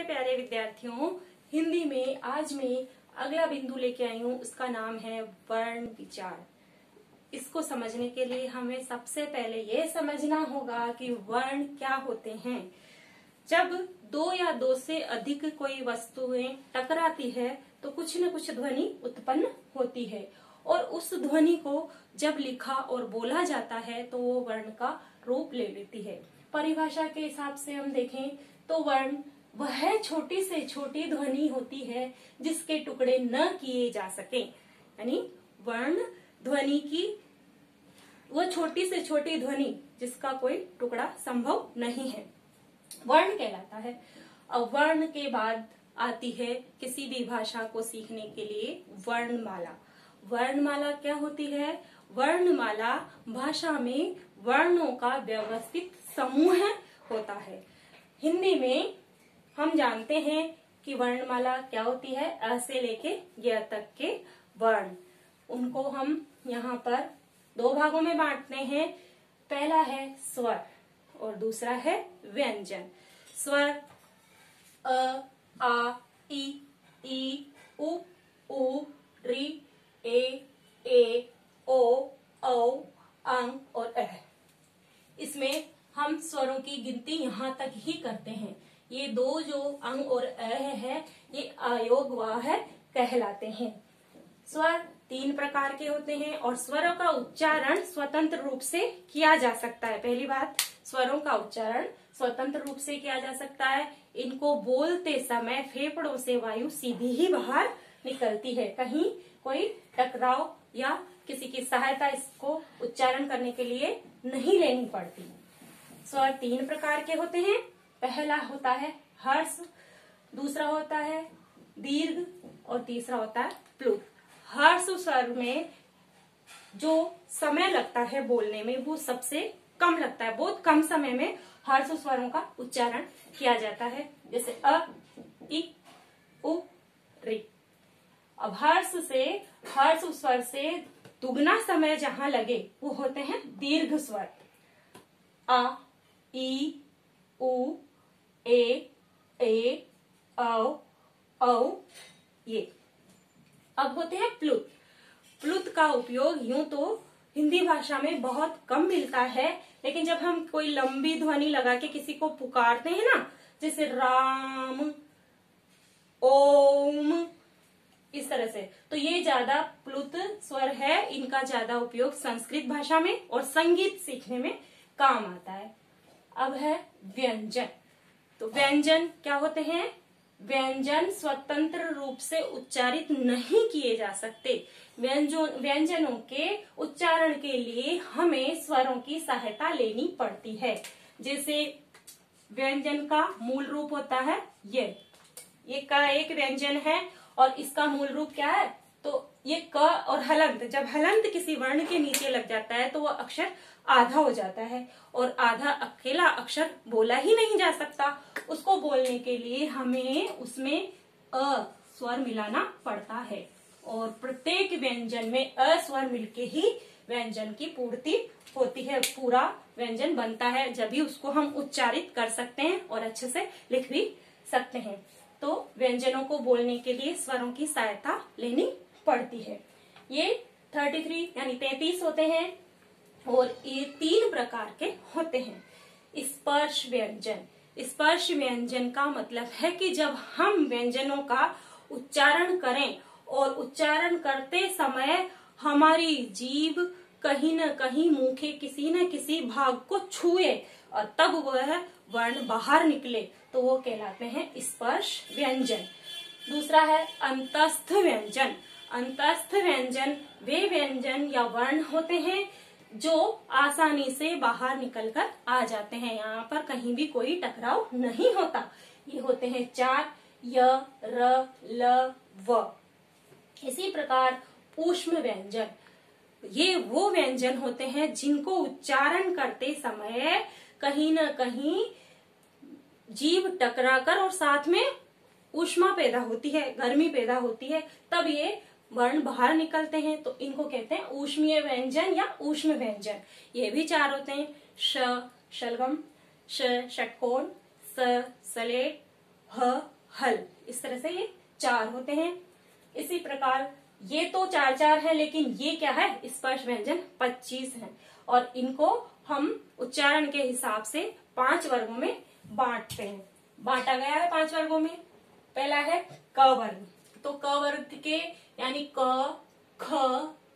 प्यारे विद्यार्थियों, हिंदी में आज मैं अगला बिंदु लेके आई हूँ। उसका नाम है वर्ण विचार। इसको समझने के लिए हमें सबसे पहले ये समझना होगा कि वर्ण क्या होते हैं। जब दो या दो से अधिक कोई वस्तुएं टकराती है तो कुछ न कुछ ध्वनि उत्पन्न होती है और उस ध्वनि को जब लिखा और बोला जाता है तो वो वर्ण का रूप ले लेती है। परिभाषा के हिसाब से हम देखें तो वर्ण वह छोटी से छोटी ध्वनि होती है जिसके टुकड़े न किए जा सके। यानी वर्ण ध्वनि की वो छोटी से छोटी ध्वनि जिसका कोई टुकड़ा संभव नहीं है, वर्ण कहलाता है। अब वर्ण के बाद आती है किसी भी भाषा को सीखने के लिए वर्णमाला। वर्णमाला क्या होती है? वर्णमाला भाषा में वर्णों का व्यवस्थित समूह होता है। हिंदी में हम जानते हैं कि वर्णमाला क्या होती है। अ से लेके य तक के वर्ण, उनको हम यहाँ पर दो भागों में बांटते हैं। पहला है स्वर और दूसरा है व्यंजन। स्वर अ, आ, ई, उ, ऋ, ए, ओ, औ, अं और अ। इसमें हम स्वरों की गिनती यहाँ तक ही करते हैं। ये दो जो अंग और अ है ये अयोग वाह कहलाते हैं। स्वर तीन प्रकार के होते हैं और स्वरों का उच्चारण स्वतंत्र रूप से किया जा सकता है। पहली बात, स्वरों का उच्चारण स्वतंत्र रूप से किया जा सकता है। इनको बोलते समय फेफड़ों से वायु सीधी ही बाहर निकलती है, कहीं कोई टकराव या किसी की सहायता इसको उच्चारण करने के लिए नहीं लेनी पड़ती। स्वर तीन प्रकार के होते हैं। पहला होता है हर्ष, दूसरा होता है दीर्घ और तीसरा होता है प्लुत। हर्ष स्वर में जो समय लगता है बोलने में वो सबसे कम लगता है। बहुत कम समय में हर्ष स्वरों का उच्चारण किया जाता है, जैसे अ, इ, उ, ऋ। अब हर्ष स्वर से दुगना समय जहां लगे वो होते हैं दीर्घ स्वर। आ, ई, उ, ए, औ, ये। अब होते हैं प्लुत। प्लुत का उपयोग यूं तो हिंदी भाषा में बहुत कम मिलता है, लेकिन जब हम कोई लंबी ध्वनि लगा के किसी को पुकारते हैं ना, जैसे राम, ओम, इस तरह से, तो ये ज्यादा प्लुत स्वर है। इनका ज्यादा उपयोग संस्कृत भाषा में और संगीत सीखने में काम आता है। अब है व्यंजन। तो व्यंजन क्या होते हैं? व्यंजन स्वतंत्र रूप से उच्चारित नहीं किए जा सकते। व्यंजनों के उच्चारण के लिए हमें स्वरों की सहायता लेनी पड़ती है। जैसे व्यंजन का मूल रूप होता है ये का एक व्यंजन है और इसका मूल रूप क्या है? तो ये क और हलंत, जब हलंत किसी वर्ण के नीचे लग जाता है तो वह अक्षर आधा हो जाता है और आधा अकेला अक्षर बोला ही नहीं जा सकता। उसको बोलने के लिए हमें उसमें अ स्वर मिलाना पड़ता है और प्रत्येक व्यंजन में अ स्वर मिलके ही व्यंजन की पूर्ति होती है, पूरा व्यंजन बनता है। जब भी उसको हम उच्चारित कर सकते हैं और अच्छे से लिख भी सकते हैं। तो व्यंजनों को बोलने के लिए स्वरों की सहायता लेनी पड़ती है। ये 33 यानी 33 होते हैं और ये तीन प्रकार के होते हैं। स्पर्श व्यंजन। स्पर्श व्यंजन का मतलब है कि जब हम व्यंजनों का उच्चारण करें और उच्चारण करते समय हमारी जीभ कहीं न कहीं मुंह के किसी न किसी भाग को छुए और तब वह वर्ण बाहर निकले तो वो कहलाते हैं स्पर्श व्यंजन। दूसरा है अंतस्थ व्यंजन। अंतस्थ व्यंजन वे व्यंजन या वर्ण होते हैं जो आसानी से बाहर निकलकर आ जाते हैं। यहाँ पर कहीं भी कोई टकराव नहीं होता। ये होते हैं चार, य, र, ल, व। इसी प्रकार ऊष्म व्यंजन, ये वो व्यंजन होते हैं जिनको उच्चारण करते समय कहीं न कहीं जीभ टकराकर और साथ में ऊष्मा पैदा होती है, गर्मी पैदा होती है, तब ये वर्ण बाहर निकलते हैं। तो इनको कहते हैं ऊष्मीय व्यंजन या ऊष्म व्यंजन। ये भी चार होते हैं, श शलगम, ष षटकोण, स सलेट, ह हल। इस तरह से ये 4 होते हैं। इसी प्रकार ये तो 4 है, लेकिन ये क्या है, स्पर्श व्यंजन 25 है, और इनको हम उच्चारण के हिसाब से 5 वर्गों में बांटते हैं। बांटा गया है 5 वर्गों में। पहला है क वर्ग। तो क वर्ग के यानी क, ख,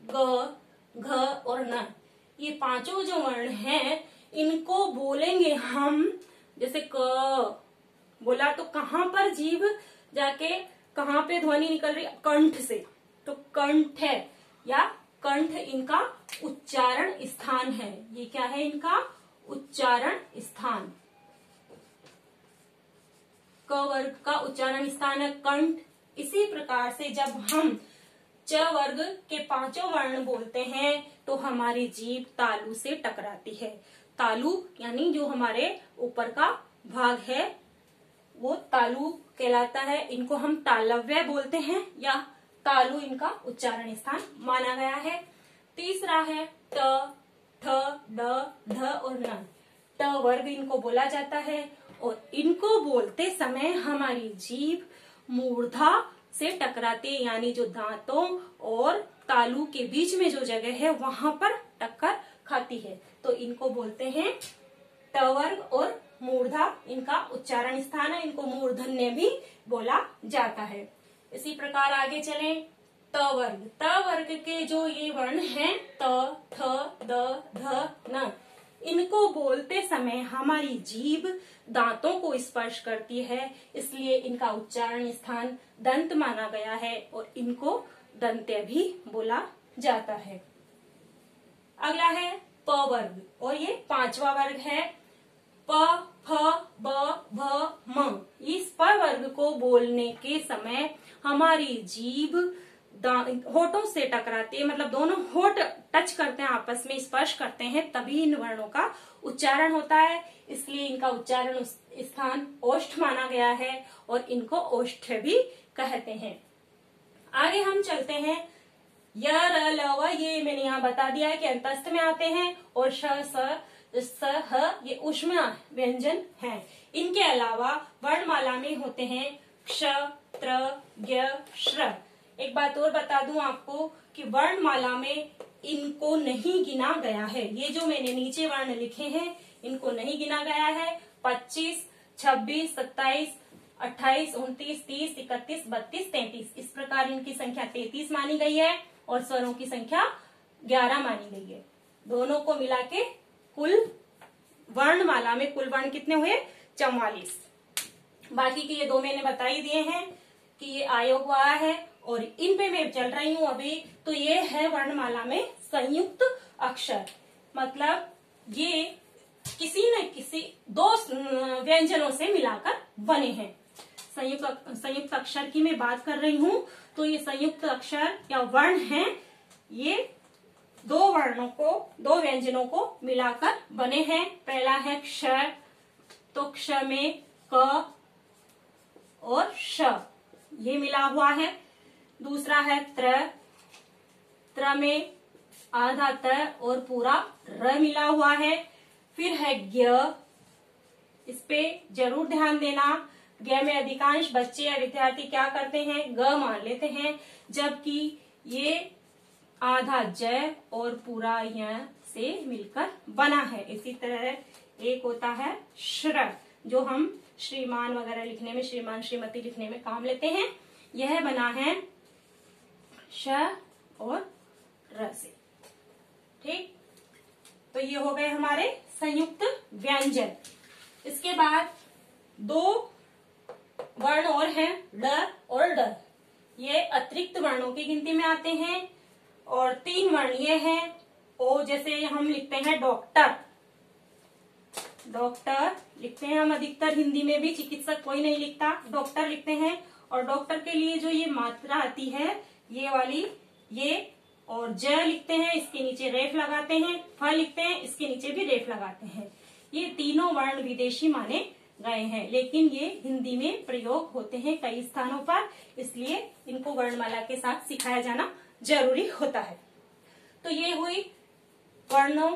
ग, घ और न, ये पांचों जो वर्ण हैं इनको बोलेंगे हम। जैसे क बोला तो कहाँ पर जीभ जाके कहाँ पे ध्वनि निकल रही, कंठ से, तो कंठ है या कंठ इनका उच्चारण स्थान है। ये क्या है, इनका उच्चारण स्थान। क वर्ग का उच्चारण स्थान है कंठ। इसी प्रकार से जब हम च वर्ग के 5 वर्ण बोलते हैं तो हमारी जीभ तालु से टकराती है। तालु यानी जो हमारे ऊपर का भाग है वो तालु कहलाता है। इनको हम तालव्य बोलते हैं या तालु इनका उच्चारण स्थान माना गया है। तीसरा है त, ठ, ड, ढ और न। ट वर्ग इनको बोला जाता है और इनको बोलते समय हमारी जीभ मूर्धा से टकराती है, यानी जो दांतों और तालु के बीच में जो जगह है वहां पर टक्कर खाती है, तो इनको बोलते हैं ट वर्ग। और मूर्धा इनका उच्चारण स्थान है, इनको मूर्धन्य भी बोला जाता है। इसी प्रकार आगे चलें, त वर्ग। त वर्ग के जो ये वर्ण हैं त, थ, द, ध, न, इनको बोलते समय हमारी जीभ दांतों को स्पर्श करती है, इसलिए इनका उच्चारण स्थान दंत माना गया है और इनको दंत्य भी बोला जाता है। अगला है प वर्ग और ये 5वां वर्ग है। प, फ, ब, भ, म। इस प वर्ग को बोलने के समय हमारी जीभ होठों से टकराती है, मतलब दोनों होठ टच करते हैं, आपस में स्पर्श करते हैं, तभी इन वर्णों का उच्चारण होता है। इसलिए इनका उच्चारण स्थान ओष्ठ माना गया है और इनको ओष्ठ भी कहते हैं। आगे हम चलते हैं। य, र, ल, व, ये मैंने यहाँ बता दिया है कि अंतस्थ में आते हैं और श, स, ह ये ऊष्म व्यंजन हैं। इनके अलावा वर्णमाला में होते हैं क्ष, त्र, ज्ञ, श्र। एक बात और बता दूं आपको कि वर्णमाला में इनको नहीं गिना गया है। ये जो मैंने नीचे वर्ण लिखे हैं इनको नहीं गिना गया है। 25, 26, 27, 28, 29, 30, 31, 32, 33, इस प्रकार इनकी संख्या 33 मानी गई है और स्वरों की संख्या 11 मानी गई है। दोनों को मिला के कुल वर्णमाला में कुल वर्ण कितने हुए, 44। बाकी के ये 2 मैंने बता ही दिए हैं कि ये आयोग हुआ है और इन पे मैं चल रही हूं अभी। तो ये है वर्णमाला में संयुक्त अक्षर, मतलब ये किसी न किसी 2 व्यंजनों से मिलाकर बने हैं। संयुक्त अक्षर की मैं बात कर रही हूं, तो ये संयुक्त अक्षर या वर्ण हैं, ये 2 व्यंजनों को मिलाकर बने हैं। पहला है क्ष, तो क्ष में क और श ये मिला हुआ है। दूसरा है त्र में आधा त और पूरा र मिला हुआ है। फिर है ज्ञ, इस पे जरूर ध्यान देना। ज्ञ में अधिकांश बच्चे या विद्यार्थी क्या करते हैं, ग मान लेते हैं, जबकि ये आधा ज और पूरा य से मिलकर बना है। इसी तरह एक होता है श्र, जो हम श्रीमान वगैरह लिखने में, श्रीमान श्रीमती लिखने में काम लेते हैं। यह बना है श और र से। ठीक, तो ये हो गए हमारे संयुक्त व्यंजन। इसके बाद 2 वर्ण और हैं, ड और ड। ये अतिरिक्त वर्णों की गिनती में आते हैं। और 3 वर्ण ये हैं, ओ जैसे हम लिखते हैं डॉक्टर, डॉक्टर लिखते हैं हम अधिकतर, हिंदी में भी चिकित्सक कोई नहीं लिखता, डॉक्टर लिखते हैं। और डॉक्टर के लिए जो ये मात्रा आती है ये वाली, ये और ज लिखते हैं, इसके नीचे रेफ लगाते हैं, फ लिखते हैं, इसके नीचे भी रेफ लगाते हैं। ये तीनों वर्ण विदेशी माने गए हैं, लेकिन ये हिंदी में प्रयोग होते हैं कई स्थानों पर, इसलिए इनको वर्णमाला के साथ सिखाया जाना जरूरी होता है। तो ये हुई वर्णों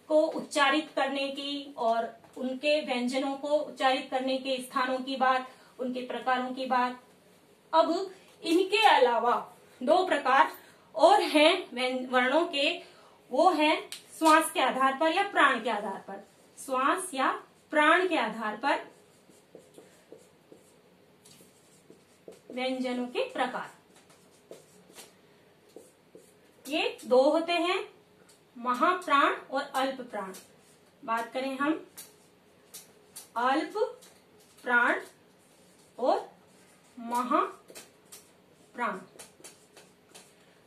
को उच्चारित करने की और उनके व्यंजनों को उच्चारित करने के स्थानों की बात। उनके प्रकारों की बात। अब इनके अलावा 2 प्रकार और हैं वर्णों के, वो हैं श्वास के आधार पर या प्राण के आधार पर। श्वास या प्राण के आधार पर व्यंजनों के प्रकार, ये 2 होते हैं, महाप्राण और अल्प प्राण। बात करें हम अल्प प्राण और महाप्राण।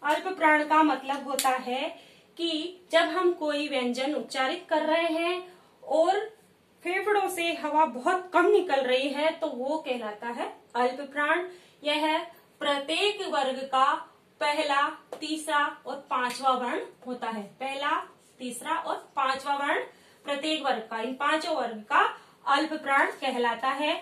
अल्प प्राण का मतलब होता है कि जब हम कोई व्यंजन उच्चारित कर रहे हैं और फेफड़ों से हवा बहुत कम निकल रही है तो वो कहलाता है अल्प प्राण। यह प्रत्येक वर्ग का पहला, तीसरा और 5वां वर्ण होता है। पहला, तीसरा और 5वां वर्ण प्रत्येक वर्ग का, इन 5 वर्ग का अल्प प्राण कहलाता है।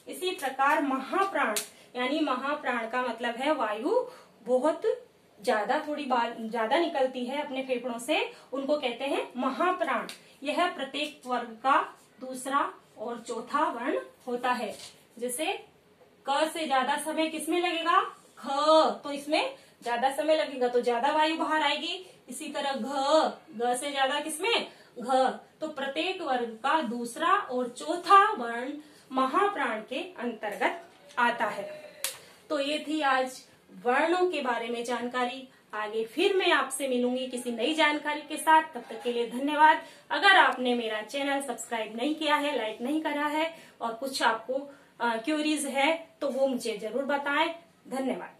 इसी प्रकार महाप्राण, यानी महाप्राण का मतलब है वायु बहुत ज्यादा, थोड़ी ज्यादा निकलती है अपने फेफड़ों से, उनको कहते हैं महाप्राण। यह प्रत्येक वर्ग का दूसरा और चौथा वर्ण होता है। जैसे क से ज्यादा समय किसमें लगेगा? ख, तो इसमें ज्यादा समय लगेगा तो ज्यादा वायु बाहर आएगी। इसी तरह घ से ज्यादा किसमें? घ। तो प्रत्येक वर्ग का दूसरा और चौथा वर्ण महाप्राण के अंतर्गत आता है। तो ये थी आज वर्णों के बारे में जानकारी। आगे फिर मैं आपसे मिलूंगी किसी नई जानकारी के साथ। तब तक के लिए धन्यवाद। अगर आपने मेरा चैनल सब्सक्राइब नहीं किया है, लाइक नहीं करा है और कुछ आपको क्यूरीज है तो वो मुझे जरूर बताएं। धन्यवाद।